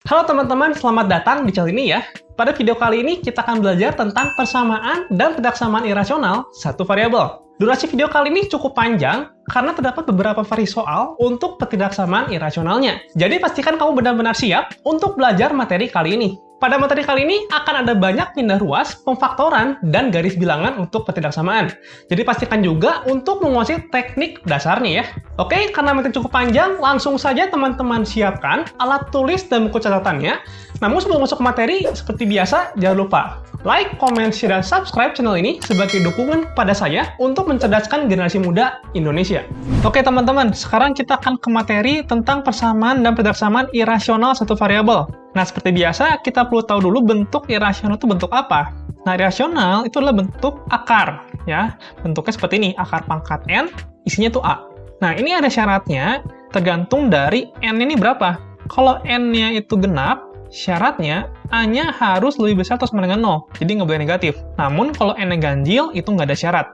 Halo teman-teman, selamat datang di channel ini ya. Pada video kali ini kita akan belajar tentang persamaan dan ketidaksamaan irasional satu variabel. Durasi video kali ini cukup panjang karena terdapat beberapa variasi soal untuk ketidaksamaan irasionalnya. Jadi pastikan kamu benar-benar siap untuk belajar materi kali ini. Pada materi kali ini akan ada banyak pindah ruas, pemfaktoran, dan garis bilangan untuk ketidaksamaan. Jadi pastikan juga untuk menguasai teknik dasarnya ya. Oke, karena materi cukup panjang, langsung saja teman-teman siapkan alat tulis dan buku catatannya. Namun sebelum masuk ke materi, seperti biasa, jangan lupa like, comment, share, dan subscribe channel ini sebagai dukungan kepada saya untuk mencerdaskan generasi muda Indonesia. Oke teman-teman, sekarang kita akan ke materi tentang persamaan dan ketidaksamaan irasional satu variabel. Nah, seperti biasa, kita perlu tahu dulu bentuk irasional itu bentuk apa. Nah, irasional itu adalah bentuk akar, ya. Bentuknya seperti ini, akar pangkat N, isinya itu A. Nah, ini ada syaratnya, tergantung dari N ini berapa. Kalau N-nya itu genap, syaratnya A-nya harus lebih besar atau sama dengan 0, jadi nggak boleh negatif. Namun, kalau N-nya ganjil, itu nggak ada syarat.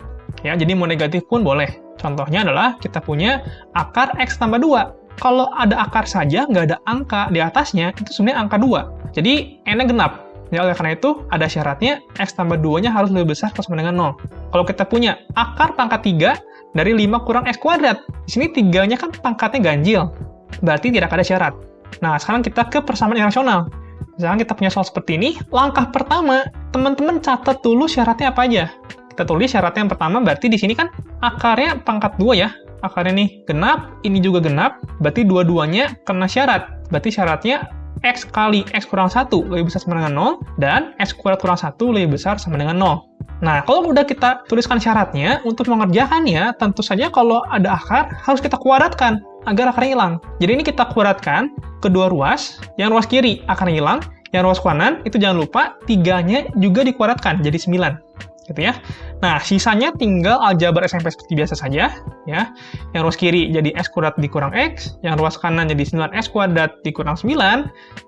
Ya, jadi mau negatif pun boleh. Contohnya adalah kita punya akar X tambah 2. Kalau ada akar saja, nggak ada angka di atasnya, itu sebenarnya angka 2. Jadi, N-nya genap. Ya, oleh karena itu, ada syaratnya X tambah 2-nya harus lebih besar atau sama dengan 0. Kalau kita punya akar pangkat 3 dari 5 kurang X kuadrat, di sini 3-nya kan pangkatnya ganjil. Berarti tidak ada syarat. Nah, sekarang kita ke persamaan irasional. Misalkan kita punya soal seperti ini, langkah pertama, teman-teman catat dulu syaratnya apa aja. Kita tulis syaratnya yang pertama, berarti di sini kan akarnya pangkat 2 ya. Akarnya nih genap, ini juga genap, berarti dua-duanya kena syarat. Berarti syaratnya X kali X kurang 1 lebih besar sama dengan 0, dan X kuadrat kurang 1 lebih besar sama dengan 0. Nah, kalau udah kita tuliskan syaratnya, untuk mengerjakannya, tentu saja kalau ada akar, harus kita kuadratkan, agar akarnya hilang. Jadi ini kita kuadratkan kedua ruas, yang ruas kiri akarnya hilang, yang ruas kanan, itu jangan lupa, 3-nya juga dikuadratkan, jadi 9. Gitu ya. Nah, sisanya tinggal aljabar SMP seperti biasa saja, ya. Yang ruas kiri jadi X kuadrat dikurang X, yang ruas kanan jadi 9X kuadrat dikurang 9,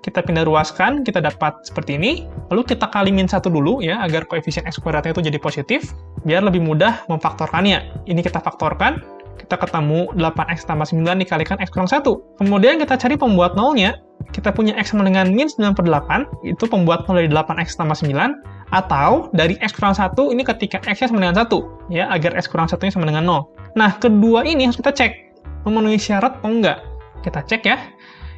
kita pindah ruaskan, kita dapat seperti ini, lalu kita kali min 1 dulu, ya, agar koefisien X kuadratnya itu jadi positif, biar lebih mudah memfaktorkannya. Ini kita faktorkan, kita ketemu 8X tambah 9 dikalikan X kurang 1. Kemudian kita cari pembuat nolnya, kita punya X sama dengan min 9/8, itu pembuat nol dari 8X tambah 9, atau dari X kurang 1 ini ketika X-nya sama dengan 1, ya, agar X kurang 1-nya sama dengan 0. Nah, kedua ini harus kita cek, memenuhi syarat atau enggak. Kita cek ya.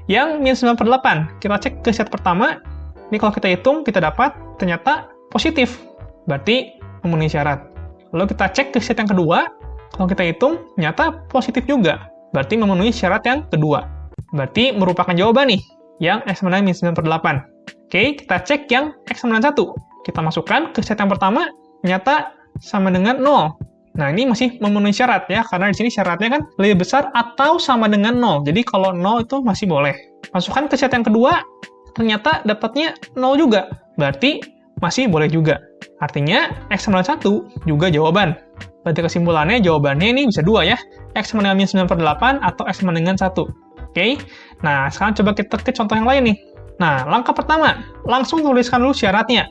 Yang min 9/8, kita cek ke syarat pertama, ini kalau kita hitung, kita dapat ternyata positif, berarti memenuhi syarat. Lalu kita cek ke syarat yang kedua, kalau kita hitung, ternyata positif juga, berarti memenuhi syarat yang kedua. Berarti merupakan jawaban nih, yang X sama dengan min 9/8. Oke, kita cek yang X sama dengan 1. Kita masukkan ke syarat yang pertama, ternyata sama dengan 0. Nah, ini masih memenuhi syarat ya, karena di sini syaratnya kan lebih besar atau sama dengan 0. Jadi kalau 0 itu masih boleh. Masukkan ke syarat yang kedua, ternyata dapatnya 0 juga. Berarti masih boleh juga. Artinya, X sama dengan 1 juga jawaban. Berarti kesimpulannya, jawabannya ini bisa 2 ya. X sama dengan min 9/8 atau X sama dengan 1. Oke? Nah, sekarang coba kita ke contoh yang lain nih. Nah, langkah pertama, langsung tuliskan dulu syaratnya.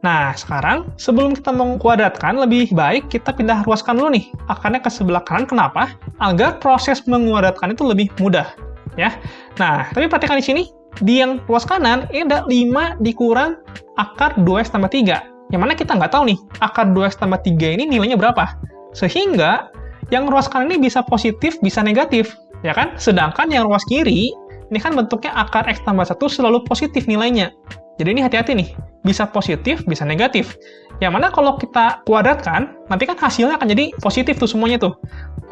Nah, sekarang sebelum kita mengkuadratkan, lebih baik kita pindah ruaskan dulu nih akarnya ke sebelah kanan. Kenapa? Agar proses menguadratkan itu lebih mudah, ya. Nah, tapi perhatikan di sini, di yang ruas kanan, ini ada 5 dikurang akar 2X tambah 3. Yang mana kita nggak tahu nih, akar 2X tambah 3 ini nilainya berapa. Sehingga, yang ruas kanan ini bisa positif, bisa negatif, ya kan? Sedangkan yang ruas kiri, ini kan bentuknya akar X tambah 1 selalu positif nilainya. Jadi ini hati-hati nih, bisa positif, bisa negatif. Yang mana kalau kita kuadratkan, nanti kan hasilnya akan jadi positif tuh semuanya tuh.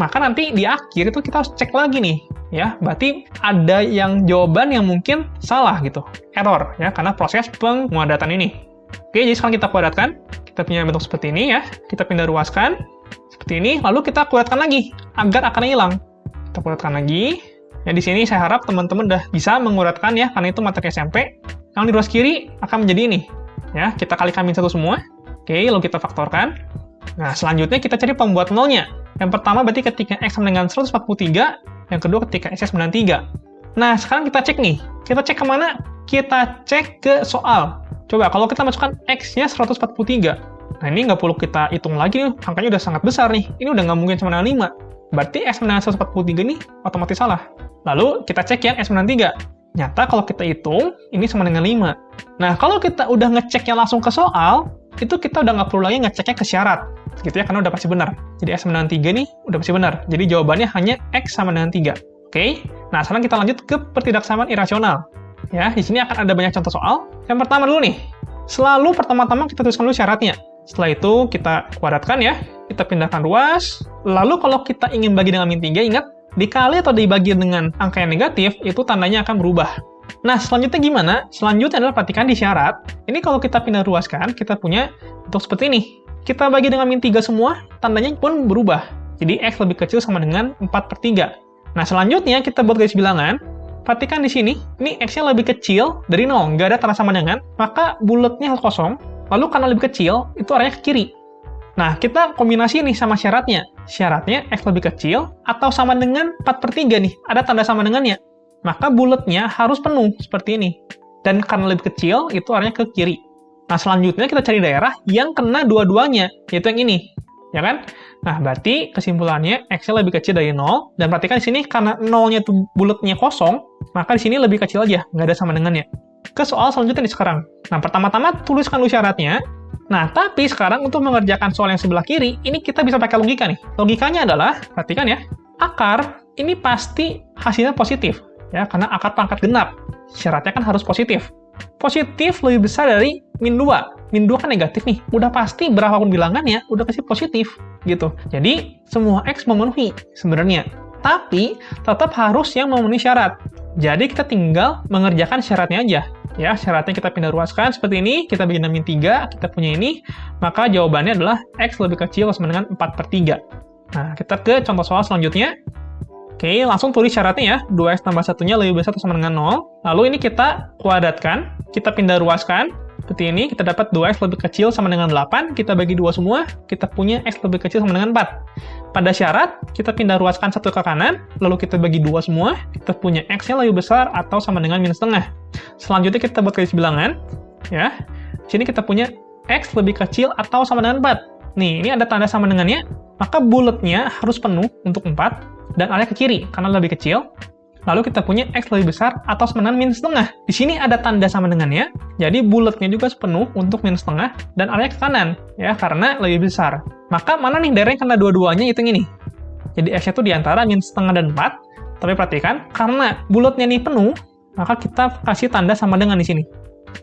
Maka nanti di akhir itu kita harus cek lagi nih, ya. Berarti ada yang jawaban yang mungkin salah gitu, error, ya, karena proses penguadratan ini. Oke, jadi sekarang kita kuadratkan. Kita punya bentuk seperti ini ya, kita pindah ruaskan, seperti ini, lalu kita kuadratkan lagi, agar akarnya hilang. Kita kuadratkan lagi. Ya, di sini saya harap teman-teman udah bisa menguadratkan ya, karena itu materi SMP. Yang di ruas kiri akan menjadi ini. Ya, kita kalikan min 1 semua. Oke, lalu kita faktorkan. Nah, selanjutnya kita cari pembuat nolnya. Yang pertama berarti ketika X sama dengan 143, yang kedua ketika X sama dengan 3. Nah, sekarang kita cek nih. Kita cek kemana? Kita cek ke soal. Coba, kalau kita masukkan X-nya 143. Nah, ini nggak perlu kita hitung lagi nih, angkanya udah sangat besar nih. Ini udah nggak mungkin sama dengan 5. Berarti X sama dengan 143 ini otomatis salah. Lalu kita cek yang X sama dengan 3. Nyata kalau kita hitung, ini sama dengan 5. Nah, kalau kita udah ngeceknya langsung ke soal, itu kita udah nggak perlu lagi ngeceknya ke syarat. Gitu ya, karena udah pasti benar. Jadi X sama dengan 3 nih, udah pasti benar. Jadi jawabannya hanya X sama dengan 3. Oke? Nah, sekarang kita lanjut ke pertidaksamaan irasional. Ya, di sini akan ada banyak contoh soal. Yang pertama dulu nih, selalu pertama-tama kita tuliskan dulu syaratnya. Setelah itu kita kuadratkan ya, kita pindahkan ruas. Lalu kalau kita ingin bagi dengan min 3, ingat, dikali atau dibagi dengan angka yang negatif, itu tandanya akan berubah. Nah, selanjutnya gimana? Selanjutnya adalah perhatikan di syarat. Ini kalau kita pindah ruaskan, kita punya bentuk seperti ini. Kita bagi dengan min 3 semua, tandanya pun berubah. Jadi X lebih kecil sama dengan 4/3. Nah, selanjutnya kita buat garis bilangan. Perhatikan di sini, ini X-nya lebih kecil dari 0, nggak ada tanda sama dengan, maka bulatnya harus kosong, lalu karena lebih kecil, itu arahnya ke kiri. Nah, kita kombinasi nih sama syaratnya. Syaratnya X lebih kecil atau sama dengan 4/3 nih, ada tanda sama dengannya. Maka bulatnya harus penuh, seperti ini. Dan karena lebih kecil, itu arahnya ke kiri. Nah, selanjutnya kita cari daerah yang kena dua-duanya, yaitu yang ini. Ya kan? Nah, berarti kesimpulannya X-nya lebih kecil dari 0, dan perhatikan di sini, karena 0-nya itu bulatnya kosong, maka di sini lebih kecil aja, nggak ada sama dengannya. Ke soal selanjutnya nih sekarang. Nah, pertama-tama tuliskan dulu syaratnya. Nah, tapi sekarang untuk mengerjakan soal yang sebelah kiri, ini kita bisa pakai logika nih. Logikanya adalah, perhatikan ya, akar ini pasti hasilnya positif, ya, karena akar pangkat genap. Syaratnya kan harus positif. Positif lebih besar dari min 2. Min 2 kan negatif nih. Udah pasti berapapun bilangannya, udah kasih positif, gitu. Jadi, semua X memenuhi sebenarnya. Tapi, tetap harus yang memenuhi syarat. Jadi, kita tinggal mengerjakan syaratnya aja. Ya, syaratnya kita pindah ruaskan seperti ini, kita bikin min 3, kita punya ini, maka jawabannya adalah X lebih kecil sama dengan 4/3. Nah, kita ke contoh soal selanjutnya. Oke, langsung tulis syaratnya ya, 2X tambah 1-nya lebih besar atau sama dengan 0. Lalu ini kita kuadratkan, kita pindah ruaskan, seperti ini, kita dapat 2X lebih kecil sama dengan 8, kita bagi 2 semua, kita punya X lebih kecil sama dengan 4. Pada syarat, kita pindah ruaskan 1 ke kanan, lalu kita bagi 2 semua, kita punya X-nya lebih besar atau sama dengan minus setengah. Selanjutnya kita buat garis bilangan, ya. Sini kita punya X lebih kecil atau sama dengan 4. Nih, ini ada tanda sama dengannya, maka bulatnya harus penuh untuk 4, dan arahnya ke kiri, karena lebih kecil. Lalu kita punya X lebih besar atau sama dengan minus setengah. Di sini ada tanda sama dengannya, jadi bulatnya juga sepenuh untuk minus setengah, dan arahnya ke kanan, ya, karena lebih besar. Maka mana nih daerah yang kena dua-duanya, itu yang ini. Jadi X-nya itu di antara minus setengah dan 4, tapi perhatikan, karena bulatnya ini penuh, maka kita kasih tanda sama dengan di sini.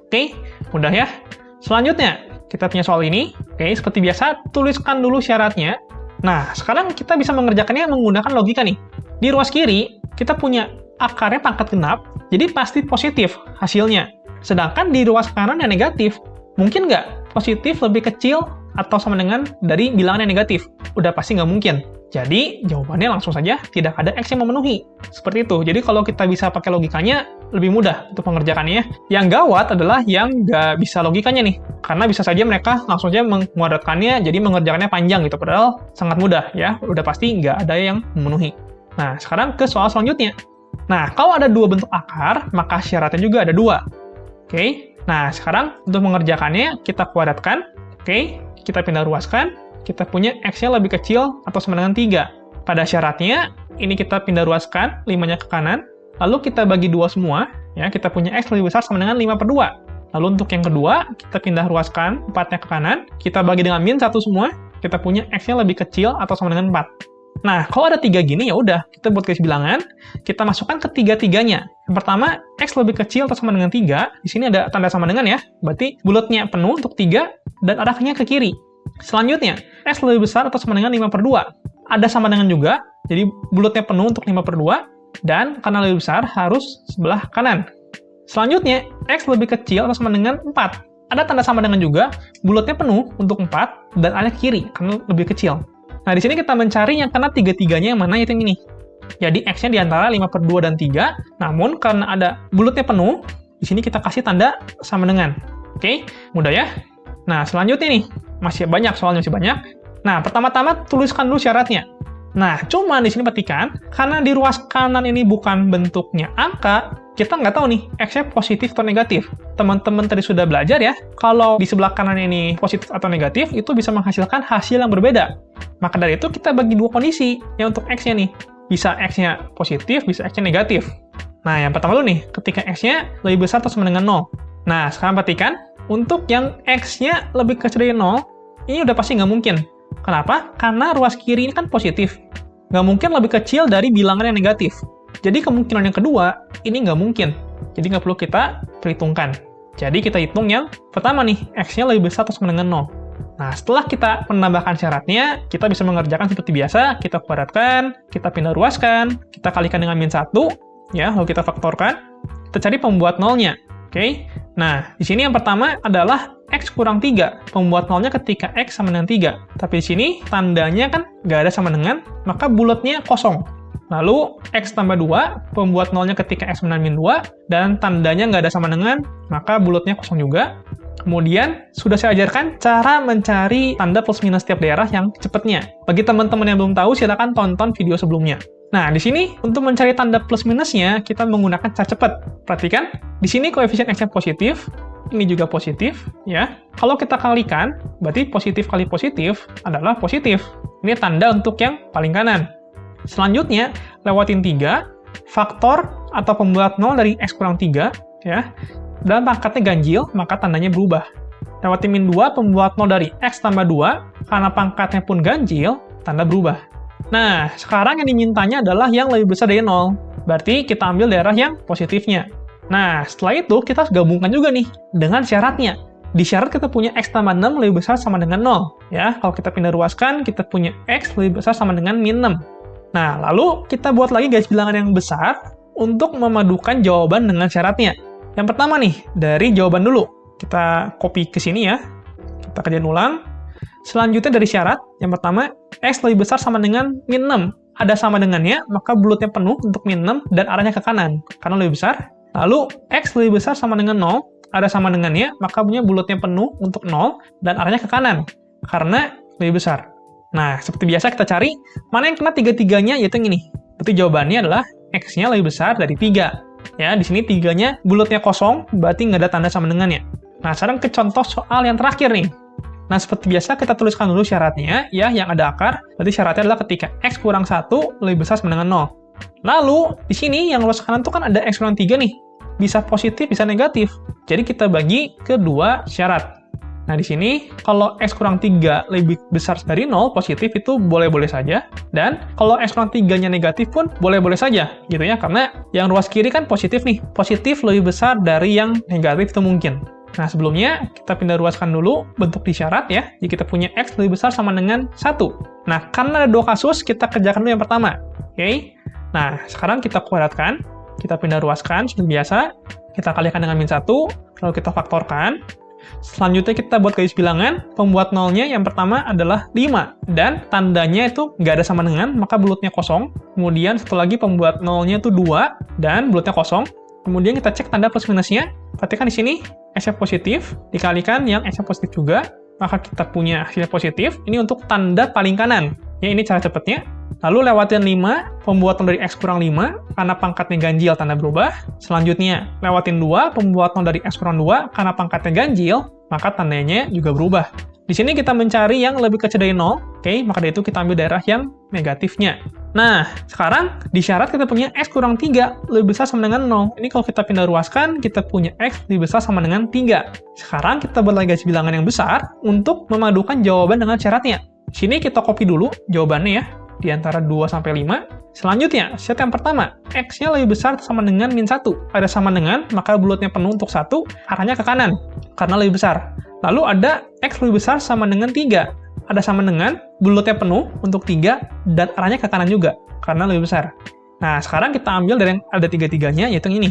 Oke, mudah ya. Selanjutnya, kita punya soal ini. Oke, seperti biasa, tuliskan dulu syaratnya. Nah, sekarang kita bisa mengerjakannya menggunakan logika nih. Di ruas kiri, kita punya akarnya pangkat genap, jadi pasti positif hasilnya. Sedangkan di ruas kanan yang negatif, mungkin nggak positif lebih kecil atau sama dengan dari bilangan yang negatif? Udah pasti nggak mungkin. Jadi, jawabannya langsung saja tidak ada X yang memenuhi. Seperti itu. Jadi, kalau kita bisa pakai logikanya, lebih mudah untuk mengerjakannya. Yang gawat adalah yang nggak bisa logikanya nih. Karena bisa saja mereka langsung saja menguadratkannya, jadi mengerjakannya panjang gitu. Padahal sangat mudah ya. Udah pasti nggak ada yang memenuhi. Nah, sekarang ke soal selanjutnya. Nah, kalau ada dua bentuk akar, maka syaratnya juga ada 2. Oke? Nah, sekarang untuk mengerjakannya, kita kuadratkan. Oke? Kita pindah ruaskan. Kita punya X-nya lebih kecil atau sama dengan 3. Pada syaratnya, ini kita pindah ruaskan, 5-nya ke kanan, lalu kita bagi 2 semua, ya, kita punya X lebih besar sama dengan 5/2. Lalu untuk yang kedua, kita pindah ruaskan, 4-nya ke kanan, kita bagi dengan min 1 semua, kita punya X-nya lebih kecil atau sama dengan 4. Nah, kalau ada 3 gini, ya udah, kita buat garis bilangan, kita masukkan ke tiga-tiganya. Yang pertama, X lebih kecil atau sama dengan 3, di sini ada tanda sama dengan ya, berarti bulatnya penuh untuk 3, dan arahnya ke kiri. Selanjutnya, X lebih besar atau sama dengan 5/2. Ada sama dengan juga, jadi bulatnya penuh untuk 5/2, dan karena lebih besar harus sebelah kanan. Selanjutnya, X lebih kecil atau sama dengan 4. Ada tanda sama dengan juga, bulatnya penuh untuk 4, dan arahnya ke kiri, karena lebih kecil. Nah, di sini kita mencari yang kena tiga-tiganya yang mana, yaitu yang ini. Jadi, X-nya di antara 5/2 dan 3, namun karena ada bulatnya penuh, di sini kita kasih tanda sama dengan. Oke, mudah ya? Nah, selanjutnya nih, masih banyak soalnya, masih banyak. Nah, pertama-tama tuliskan dulu syaratnya. Nah, cuma di sini perhatikan, karena di ruas kanan ini bukan bentuknya angka, kita nggak tahu nih, X-nya positif atau negatif. Teman-teman tadi sudah belajar ya, kalau di sebelah kanan ini positif atau negatif, itu bisa menghasilkan hasil yang berbeda. Maka dari itu, kita bagi 2 kondisi, ya untuk X-nya nih. Bisa X-nya positif, bisa X-nya negatif. Nah, yang pertama dulu nih, ketika X-nya lebih besar atau sama dengan 0. Nah, sekarang perhatikan, untuk yang X-nya lebih kecil dari 0, ini udah pasti nggak mungkin. Kenapa? Karena ruas kiri ini kan positif. Nggak mungkin lebih kecil dari bilangan yang negatif. Jadi kemungkinan yang kedua, ini nggak mungkin. Jadi nggak perlu kita perhitungkan. Jadi kita hitung yang pertama nih, X-nya lebih besar atau sama dengan 0. Nah, setelah kita menambahkan syaratnya, kita bisa mengerjakan seperti biasa, kita kuadratkan, kita pindah ruaskan, kita kalikan dengan min 1, ya, lalu kita faktorkan, kita cari pembuat nolnya, oke? Nah, di sini yang pertama adalah X kurang 3, pembuat nolnya ketika X sama dengan 3. Tapi di sini tandanya kan nggak ada sama dengan, maka bulatnya kosong. Lalu, X tambah 2, pembuat nolnya ketika X sama dengan min 2, dan tandanya nggak ada sama dengan, maka bulatnya kosong juga. Kemudian, sudah saya ajarkan cara mencari tanda plus minus setiap daerah yang cepatnya. Bagi teman-teman yang belum tahu, silakan tonton video sebelumnya. Nah, di sini, untuk mencari tanda plus minusnya, kita menggunakan cara cepat. Perhatikan, di sini koefisien X-nya positif, ini juga positif, ya. Kalau kita kalikan, berarti positif kali positif adalah positif. Ini tanda untuk yang paling kanan. Selanjutnya, lewatin 3, faktor atau pembuat 0 dari X kurang 3, ya. Dalam pangkatnya ganjil, maka tandanya berubah. Lewatin min 2, pembuat 0 dari X tambah 2, karena pangkatnya pun ganjil, tanda berubah. Nah, sekarang yang dimintanya adalah yang lebih besar dari 0. Berarti kita ambil daerah yang positifnya. Nah, setelah itu kita harus gabungkan juga nih dengan syaratnya. Di syarat kita punya X tambah 6 lebih besar sama dengan 0. Ya, kalau kita pindah ruaskan, kita punya X lebih besar sama dengan min 6. Nah, lalu kita buat lagi garis bilangan yang besar untuk memadukan jawaban dengan syaratnya. Yang pertama nih, dari jawaban dulu. Kita copy ke sini ya. Kita kerjain ulang. Selanjutnya dari syarat, yang pertama, X lebih besar sama dengan min 6. Ada sama dengannya, maka bulatnya penuh untuk min 6 dan arahnya ke kanan, karena lebih besar. Lalu, X lebih besar sama dengan 0, ada sama dengannya, maka punya bulatnya penuh untuk 0 dan arahnya ke kanan, karena lebih besar. Nah, seperti biasa kita cari, mana yang kena tiga-tiganya, yaitu yang ini. Berarti jawabannya adalah X-nya lebih besar dari 3. Ya, di sini 3-nya bulatnya kosong, berarti nggak ada tanda sama dengannya. Nah, sekarang ke contoh soal yang terakhir nih. Nah, seperti biasa kita tuliskan dulu syaratnya, ya, yang ada akar. Berarti syaratnya adalah ketika X kurang 1 lebih besar sama dengan 0. Lalu, di sini yang luas kanan tuh kan ada X kurang 3 nih. Bisa positif, bisa negatif. Jadi kita bagi ke dua syarat. Nah, di sini, kalau X kurang 3 lebih besar dari 0, positif itu boleh-boleh saja. Dan, kalau X kurang 3-nya negatif pun boleh-boleh saja, gitu ya. Karena yang ruas kiri kan positif nih. Positif lebih besar dari yang negatif itu mungkin. Nah, sebelumnya, kita pindah ruaskan dulu bentuk di syarat ya. Jadi kita punya X lebih besar sama dengan 1. Nah, karena ada dua kasus, kita kerjakan dulu yang pertama. Oke? Nah, sekarang kita kuadratkan. Kita pindah ruaskan, seperti biasa. Kita kalikan dengan min 1, lalu kita faktorkan. Selanjutnya kita buat garis bilangan, pembuat nolnya yang pertama adalah 5, dan tandanya itu nggak ada sama dengan, maka bulutnya kosong. Kemudian satu lagi pembuat nolnya itu 2, dan bulutnya kosong. Kemudian kita cek tanda plus minusnya, perhatikan di sini, X-nya positif, dikalikan yang X-nya positif juga, maka kita punya hasilnya positif, ini untuk tanda paling kanan. Ya, ini cara cepatnya. Lalu lewatin 5, pembuat 0 dari X kurang 5, karena pangkatnya ganjil, tanda berubah. Selanjutnya, lewatin 2, pembuat 0 dari X kurang 2, karena pangkatnya ganjil, maka tandanya juga berubah. Di sini kita mencari yang lebih kecil dari 0, oke, maka dari itu kita ambil daerah yang negatifnya. Nah, sekarang di syarat kita punya X kurang 3, lebih besar sama dengan 0. Ini kalau kita pindah ruaskan, kita punya X lebih besar sama dengan 3. Sekarang kita buat lagi garis bilangan yang besar, untuk memadukan jawaban dengan syaratnya. Di sini kita copy dulu jawabannya ya. Di antara 2 sampai 5. Selanjutnya, syarat yang pertama, X-nya lebih besar sama dengan min 1. Ada sama dengan, maka bulutnya penuh untuk 1, arahnya ke kanan, karena lebih besar. Lalu ada X lebih besar sama dengan 3. Ada sama dengan, bulutnya penuh untuk 3, dan arahnya ke kanan juga, karena lebih besar. Nah, sekarang kita ambil dari yang ada tiga-tiganya, yaitu yang ini.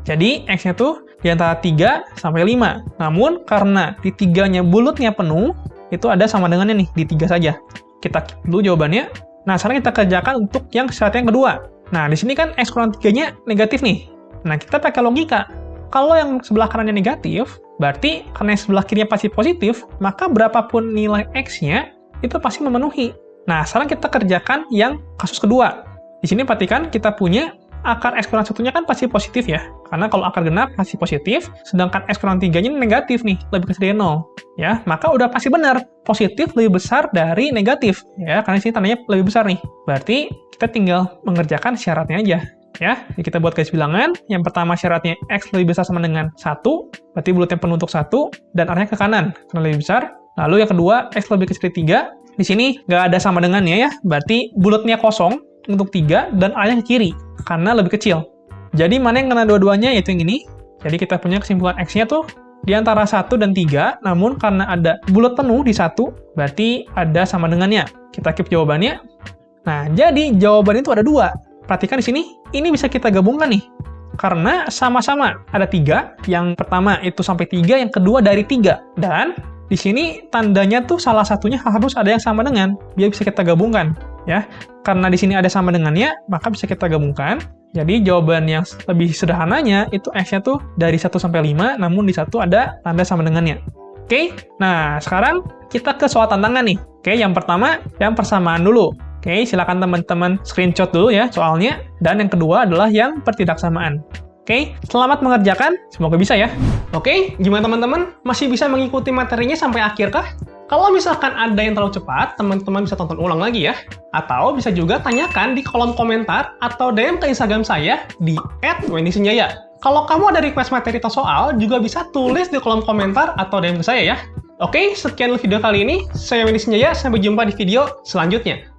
Jadi, X-nya tuh di antara 3 sampai 5. Namun, karena di 3-nya bulutnya penuh, itu ada sama dengannya nih, di 3 saja. Kita keep dulu jawabannya. Nah, sekarang kita kerjakan untuk yang syarat yang kedua. Nah, di sini kan X kurang 3-nya negatif nih. Nah, kita pakai logika. Kalau yang sebelah kanannya negatif, berarti karena yang sebelah kirinya pasti positif, maka berapapun nilai X-nya, itu pasti memenuhi. Nah, sekarang kita kerjakan yang kasus kedua. Di sini perhatikan kita punya akar X kurang 1-nya kan pasti positif ya. Karena kalau akar genap pasti positif, sedangkan X kurang 3-nya negatif nih, lebih kecil dari 0. Ya, maka udah pasti benar, positif lebih besar dari negatif. Ya, karena di sini tandanya lebih besar nih. Berarti kita tinggal mengerjakan syaratnya aja. Ya, jadi kita buat garis bilangan. Yang pertama syaratnya X lebih besar sama dengan 1, berarti bulatnya penuh untuk 1, dan arahnya ke kanan, karena lebih besar. Lalu yang kedua, X lebih kecil dari 3. Di sini nggak ada sama dengannya ya, berarti bulatnya kosong untuk 3, dan arahnya ke kiri, karena lebih kecil. Jadi mana yang kena dua-duanya, yaitu yang ini. Jadi kita punya kesimpulan X-nya tuh di antara 1 dan 3, namun karena ada bulat penuh di 1, berarti ada sama dengannya. Kita keep jawabannya. Nah, jadi jawabannya itu ada 2. Perhatikan di sini, ini bisa kita gabungkan nih. Karena sama-sama ada 3, yang pertama itu sampai 3, yang kedua dari 3. Dan di sini tandanya tuh salah satunya harus ada yang sama dengan, biar bisa kita gabungkan. Ya, karena di sini ada sama dengannya, maka bisa kita gabungkan. Jadi jawaban yang lebih sederhananya itu X-nya tuh dari 1 sampai 5, namun di 1 ada tanda sama dengannya. Oke, nah sekarang kita ke soal tantangan nih. Oke, yang pertama, yang persamaan dulu. Oke, silakan teman-teman screenshot dulu ya soalnya. Dan yang kedua adalah yang pertidaksamaan. Oke, selamat mengerjakan. Semoga bisa ya. Oke, gimana teman-teman? Masih bisa mengikuti materinya sampai akhir kah? Kalau misalkan ada yang terlalu cepat, teman-teman bisa tonton ulang lagi ya. Atau bisa juga tanyakan di kolom komentar atau DM ke Instagram saya di @wendysenjaya. Kalau kamu ada request materi atau soal, juga bisa tulis di kolom komentar atau DM ke saya ya. Oke, sekian video kali ini. Saya Wendy Senjaya, sampai jumpa di video selanjutnya.